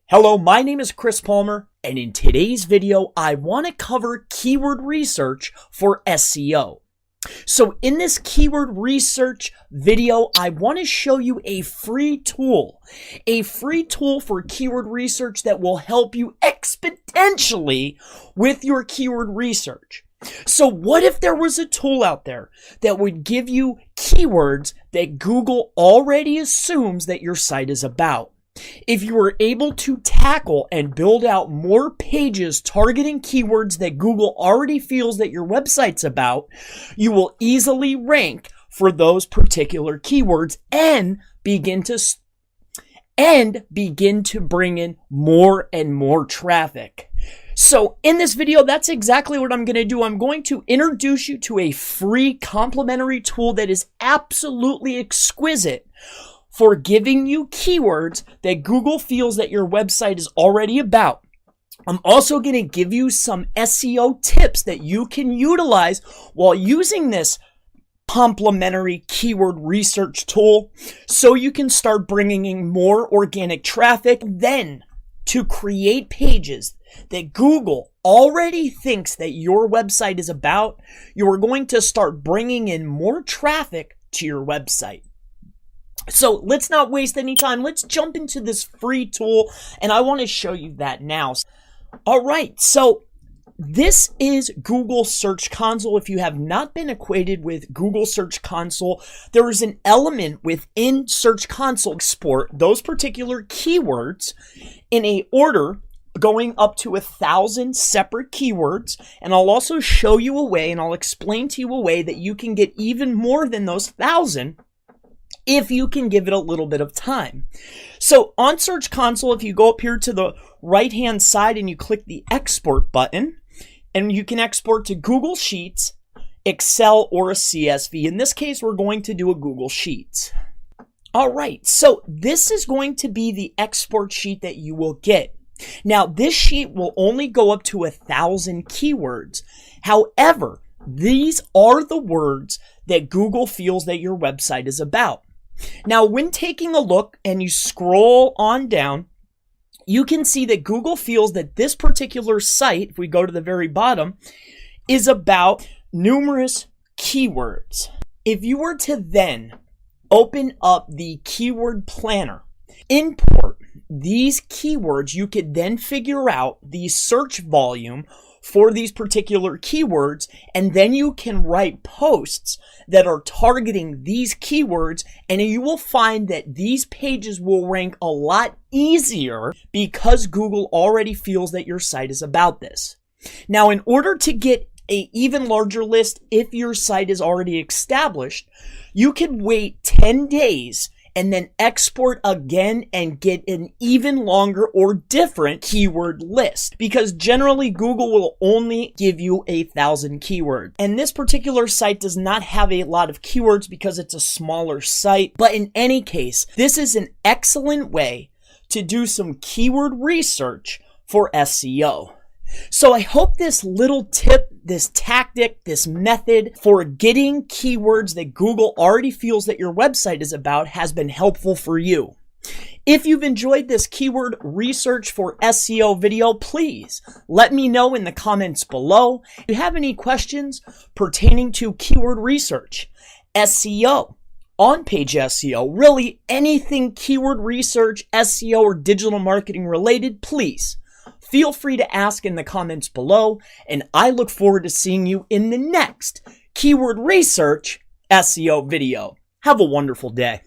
Hello, my name is Chris Palmer, and in today's video, I want to cover keyword research for SEO. So in this keyword research video, I want to show you a free tool for keyword research that will help you exponentially with your keyword research. So what if there was a tool out there that would give you keywords that Google already assumes that your site is about? If you were able to tackle and build out more pages targeting keywords that Google already feels that your website's about, you will easily rank for those particular keywords and begin to bring in more and more traffic. So in this video, that's exactly what I'm going to do. I'm going to introduce you to a free complimentary tool that is absolutely exquisite for giving you keywords that Google feels that your website is already about. I'm also going to give you some SEO tips that you can utilize while using this complimentary keyword research tool so you can start bringing in more organic traffic. Then, to create pages that Google already thinks that your website is about, you are going to start bringing in more traffic to your website. So let's not waste any time. Let's jump into this free tool, and I want to show you that now. All right, so this is Google Search Console. If you have not been acquainted with Google Search Console, there is an element within Search Console export those particular keywords in a order going up to 1,000 separate keywords, and I'll also show you a way, and I'll explain to you a way that you can get even more than those 1,000 if you can give it a little bit of time. So on Search Console, if you go up here to the right-hand side and you click the export button, and you can export to Google Sheets, Excel, or a CSV. In this case, we're going to do a Google Sheets. All right, so this is going to be the export sheet that you will get. Now, this sheet will only go up to 1,000 keywords. However, these are the words that Google feels that your website is about. Now, when taking a look and you scroll on down, you can see that Google feels that this particular site, if we go to the very bottom, is about numerous keywords. If you were to then open up the keyword planner, import these keywords, you could then figure out the search volume for these particular keywords, and then you can write posts that are targeting these keywords, and you will find that these pages will rank a lot easier because Google already feels that your site is about this. Now, in order to get an even larger list, if your site is already established, you can wait 10 days and then export again and get an even longer or different keyword list, because generally Google will only give you 1,000 keywords. And this particular site does not have a lot of keywords because it's a smaller site. But in any case, this is an excellent way to do some keyword research for SEO. So I hope this little tip, this tactic, this method for getting keywords that Google already feels that your website is about has been helpful for you. If you've enjoyed this keyword research for SEO video, please let me know in the comments below. If you have any questions pertaining to keyword research, SEO, on-page SEO, really anything keyword research, SEO, or digital marketing related, please feel free to ask in the comments below, and I look forward to seeing you in the next keyword research SEO video. Have a wonderful day.